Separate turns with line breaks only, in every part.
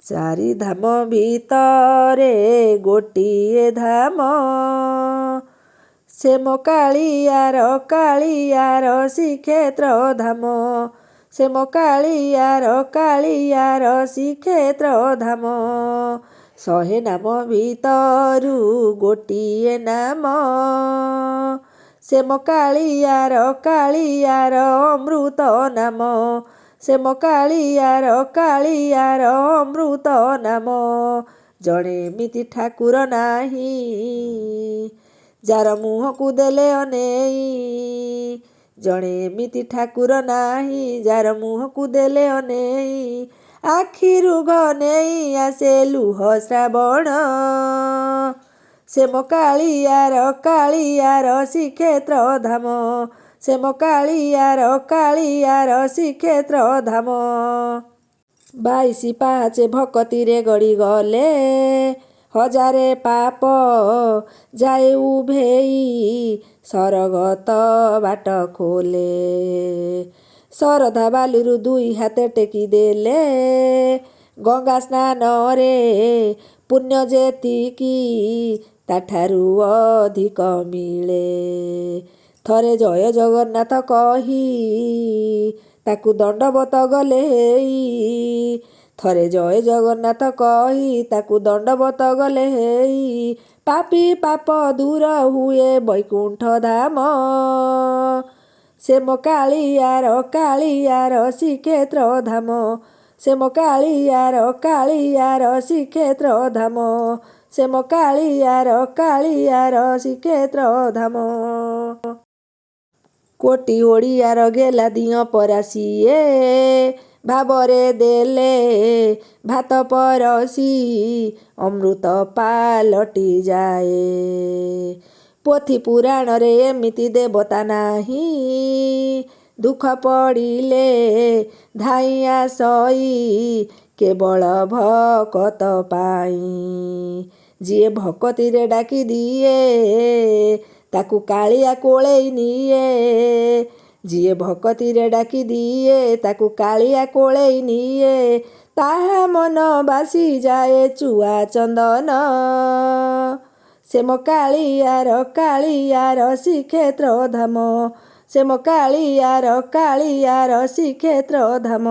ଚାରି ଧାମ ଭିତରେ ଗୋଟିଏ ଧାମ, ସେ ମୋ କାଳିଆର ଶ୍ରୀକ୍ଷେତ୍ର ଧାମ, ସେ ମୋ କାଳିଆର ଶ୍ରୀକ୍ଷେତ୍ର ଧାମ। 100 ନାମ ଭିତରୁ ଗୋଟିଏ ନାମ, ସେ ମୋ କାଳିଆର ଅମୃତ ନାମ, ସେ ମୋ କାଳିଆର ଅମୃତ ନାମ। ଜଣେ ଏମିତି ଠାକୁର ନାହିଁ, ଯାର ମୁହଁକୁ ଦେଲେ ଅନେଇ, ଜଣେ ଏମିତି ଠାକୁର ନାହିଁ, ଯାର ମୁହଁକୁ ଦେଲେ ଅନେଇ, ଆଖିରୁ ଘନେଇ ଆସେ ଲୁହ ଶ୍ରାବଣ, ସେ ମୋ କାଳିଆର ଶ୍ରୀକ୍ଷେତ୍ର ଧାମ, ସେ ମୋ କାଳିଆର ଶ୍ରୀକ୍ଷେତ୍ର ଧାମ। 22 ପାହାଚେ ଭକତିରେ ଗଡ଼ିଗଲେ, 1000 ପାପ ଯାଏ ଉଭେଇ, ସରଗତ ବାଟ ଖୋଲେ। ଶରଧା ବାଲିରୁ 2 ହାତ ଟେକି ଦେଲେ, ଗଙ୍ଗା ସ୍ନାନରେ ପୁଣ୍ୟ ଯେତିକି ତାଠାରୁ ଅଧିକ ମିଳେ। ଥରେ ଜୟ ଜଗନ୍ନାଥ କହି ତାକୁ ଦଣ୍ଡବତ ଗଲେ ହେଇ, ଥରେ ଜୟ ଜଗନ୍ନାଥ କହି ତାକୁ ଦଣ୍ଡବତ ଗଲେ ହେଇ, ପାପୀ ପାପ ଦୂର ହୁଏ ବୈକୁଣ୍ଠ ଧାମ, ସେ ମୋ କାଳିଆର ଶ୍ରୀକ୍ଷେତ୍ର ଧାମ, ସେ ମୋ କାଳିଆର ଶ୍ରୀକ୍ଷେତ୍ର ଧାମ, ସେ ମୋ କାଳିଆର ଶ୍ରୀକ୍ଷେତ୍ର ଧାମ। କୋଟି ଓଡ଼ିଆର ଗେଲା ଦିଅଁ ପରା ସିଏ, ଭାବରେ ଦେଲେ ଭାତ ପରସି, ଅମୃତ ପାଲଟି ଯାଏ। ପୋଥି ପୁରାଣରେ ଏମିତି ଦେବତା ନାହିଁ, ଦୁଃଖ ପଡ଼ିଲେ ଧାଇଁ ଆସଇ, କେବଳ ଭକତ ପାଇଁ। ଯିଏ ଭକତିରେ ଡାକି ଦିଏ, ତାକୁ କାଳିଆ କୋଳେଇ ନିଏ, ଯିଏ ଭକତିରେ ଡାକି ଦିଏ, ତାକୁ କାଳିଆ କୋଳେଇ ନିଏ, ତାହା ମନ ବାସି ଯାଏ ଚୁଆ ଚନ୍ଦନ, ସେ ମୋ କାଳିଆର ଶ୍ରୀକ୍ଷେତ୍ର ଧାମ, ସେ ମୋ କାଳିଆର ଶ୍ରୀକ୍ଷେତ୍ର ଧାମ,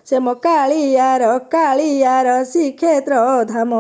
ସେ ମୋ କାଳିଆର ଶ୍ରୀକ୍ଷେତ୍ର ଧାମ।